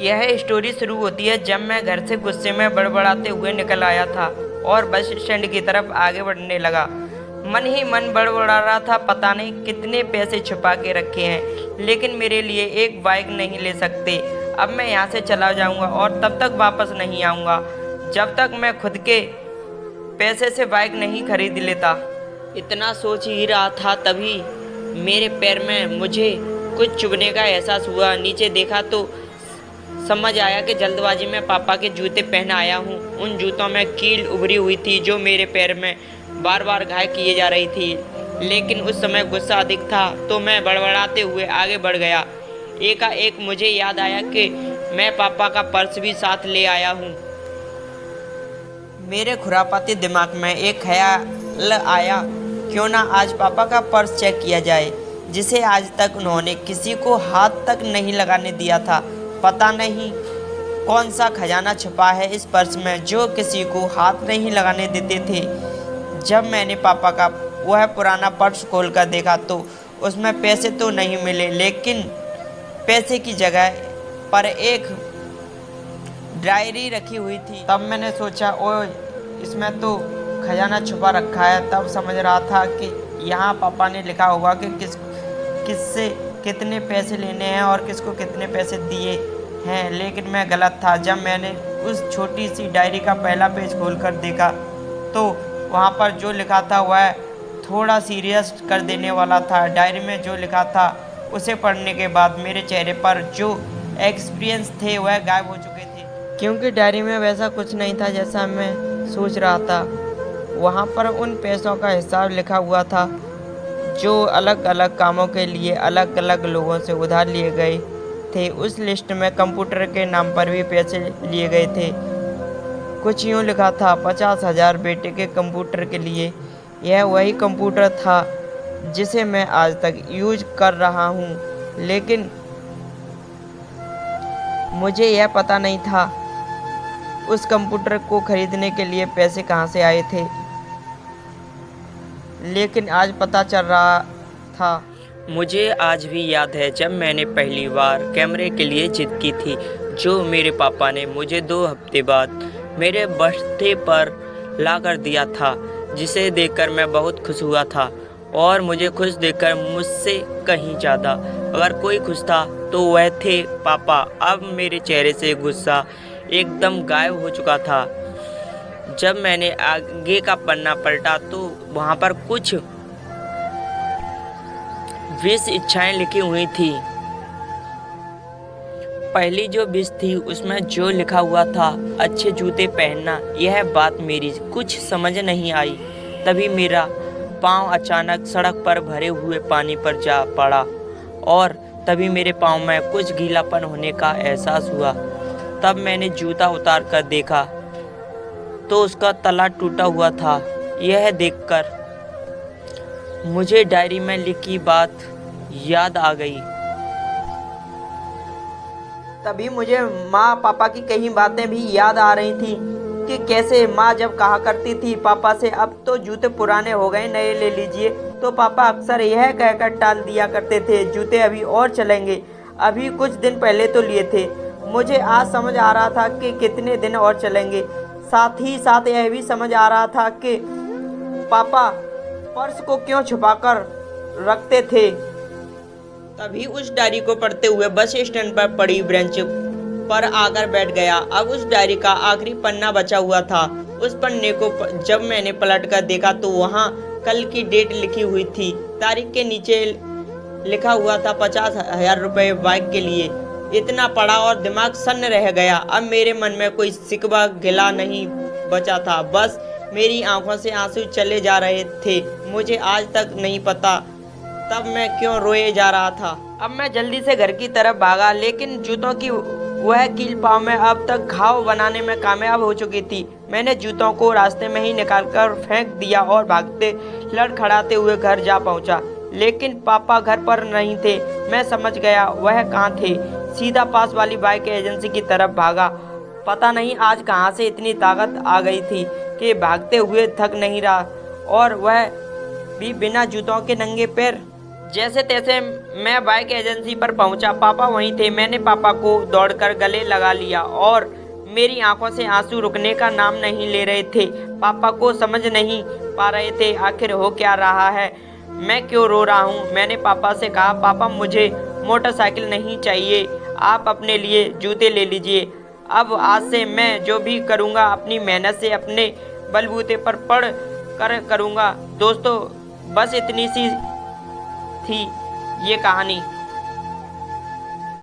यह स्टोरी शुरू होती है जब मैं घर से गुस्से में बड़बड़ाते हुए निकल आया था और बस स्टैंड की तरफ आगे बढ़ने लगा। मन ही मन बड़बड़ा रहा था, पता नहीं कितने पैसे छुपा के रखे हैं, लेकिन मेरे लिए एक बाइक नहीं ले सकते। अब मैं यहाँ से चला जाऊँगा और तब तक वापस नहीं आऊँगा जब तक मैं खुद के पैसे से बाइक नहीं खरीद लेता। इतना सोच ही रहा था तभी मेरे पैर में मुझे कुछ चुभने का एहसास हुआ। नीचे देखा तो समझ आया कि जल्दबाजी में पापा के जूते पहन आया हूँ। उन जूतों में कील उभरी हुई थी जो मेरे पैर में बार बार घायल किए जा रही थी, लेकिन उस समय गुस्सा अधिक था तो मैं बड़बड़ाते हुए आगे बढ़ गया। एकाएक मुझे याद आया कि मैं पापा का पर्स भी साथ ले आया हूँ। मेरे खुरापाती दिमाग में एक ख्याल आया, क्यों ना आज पापा का पर्स चेक किया जाए, जिसे आज तक उन्होंने किसी को हाथ तक नहीं लगाने दिया था। पता नहीं कौन सा खजाना छुपा है इस पर्स में जो किसी को हाथ नहीं लगाने देते थे। जब मैंने पापा का वह पुराना पर्स खोलकर देखा तो उसमें पैसे तो नहीं मिले, लेकिन पैसे की जगह पर एक डायरी रखी हुई थी। तब मैंने सोचा, ओए इसमें तो खजाना छुपा रखा है। तब समझ रहा था कि यहाँ पापा ने लिखा होगा कि किससे कितने पैसे लेने हैं और किसको कितने पैसे दिए हैं, लेकिन मैं गलत था। जब मैंने उस छोटी सी डायरी का पहला पेज खोलकर देखा तो वहाँ पर जो लिखा था वह थोड़ा सीरियस कर देने वाला था। डायरी में जो लिखा था उसे पढ़ने के बाद मेरे चेहरे पर जो एक्सपीरियंस थे वह गायब हो चुके थे, क्योंकि डायरी में वैसा कुछ नहीं था जैसा मैं सोच रहा था। वहाँ पर उन पैसों का हिसाब लिखा हुआ था जो अलग अलग कामों के लिए अलग अलग लोगों से उधार लिए गए थे। उस लिस्ट में कंप्यूटर के नाम पर भी पैसे लिए गए थे। कुछ यूँ लिखा था, 50,000 बेटे के कंप्यूटर के लिए। यह वही कंप्यूटर था जिसे मैं आज तक यूज कर रहा हूँ, लेकिन मुझे यह पता नहीं था उस कंप्यूटर को खरीदने के लिए पैसे कहाँ से आए थे। लेकिन आज पता चल रहा था। मुझे आज भी याद है जब मैंने पहली बार कैमरे के लिए जिद की थी, जो मेरे पापा ने मुझे 2 हफ्ते बाद मेरे बर्थडे पर ला कर दिया था, जिसे देखकर मैं बहुत खुश हुआ था। और मुझे खुश देखकर मुझसे कहीं ज़्यादा अगर कोई खुश था तो वह थे पापा। अब मेरे चेहरे से गुस्सा एकदम गायब हो चुका था। जब मैंने आगे का पन्ना पलटा तो वहाँ पर कुछ 20 इच्छाएं लिखी हुई थी। पहली जो 20 थी उसमें जो लिखा हुआ था, अच्छे जूते पहनना। यह बात मेरी कुछ समझ नहीं आई। तभी मेरा पाँव अचानक सड़क पर भरे हुए पानी पर जा पड़ा और तभी मेरे पाँव में कुछ गीलापन होने का एहसास हुआ। तब मैंने जूता उतार कर देखा तो उसका तला टूटा हुआ था। यह देखकर मुझे डायरी में लिखी बात याद आ गई। तभी मुझे माँ पापा की कई बातें भी याद आ रही थी कि कैसे माँ जब कहा करती थी पापा से, अब तो जूते पुराने हो गए, नए ले लीजिए, तो पापा अक्सर यह कहकर टाल दिया करते थे, जूते अभी और चलेंगे, अभी कुछ दिन पहले तो लिए थे। मुझे आज समझ आ रहा था कि कितने दिन और चलेंगे। साथ ही साथ यह भी समझ आ रहा था कि पापा पर्स को क्यों छुपाकर रखते थे। तभी उस डायरी को पढ़ते हुए बस स्टैंड पर पड़ी बेंच पर आकर बैठ गया। अब उस डायरी का आखिरी पन्ना बचा हुआ था। उस पन्ने को जब मैंने पलट कर देखा तो वहाँ कल की डेट लिखी हुई थी। तारीख के नीचे लिखा हुआ था 50,000 रुपये बाइक के लिए। इतना पढ़ा और दिमाग सन्न रह गया। अब मेरे मन में कोई शिकवा गिला नहीं बचा था, बस मेरी आंखों से आंसू चले जा रहे थे। मुझे आज तक नहीं पता तब मैं क्यों रोए जा रहा था। अब मैं जल्दी से घर की तरफ भागा, लेकिन जूतों की वह कील पाँव में अब तक घाव बनाने में कामयाब हो चुकी थी। मैंने जूतों को रास्ते में ही निकालकर फेंक दिया और भागते लड़खड़ाते हुए घर जा पहुंचा। लेकिन पापा घर पर नहीं थे। मैं समझ गया वह कहाँ थे। सीधा पास वाली बाइक एजेंसी की तरफ भागा। पता नहीं आज कहाँ से इतनी ताकत आ गई थी कि भागते हुए थक नहीं रहा, और वह भी बिना जूतों के नंगे पैर। जैसे तैसे मैं बाइक एजेंसी पर पहुंचा। पापा वहीं थे। मैंने पापा को दौड़कर गले लगा लिया और मेरी आंखों से आंसू रुकने का नाम नहीं ले रहे थे। पापा को समझ नहीं पा रहे थे आखिर हो क्या रहा है, मैं क्यों रो रहा हूँ। मैंने पापा से कहा, पापा मुझे मोटरसाइकिल नहीं चाहिए, आप अपने लिए जूते ले लीजिए। अब आज से मैं जो भी करूँगा अपनी मेहनत से अपने बलबूते पर पढ़ कर करूँगा। दोस्तों बस इतनी सी थी ये कहानी।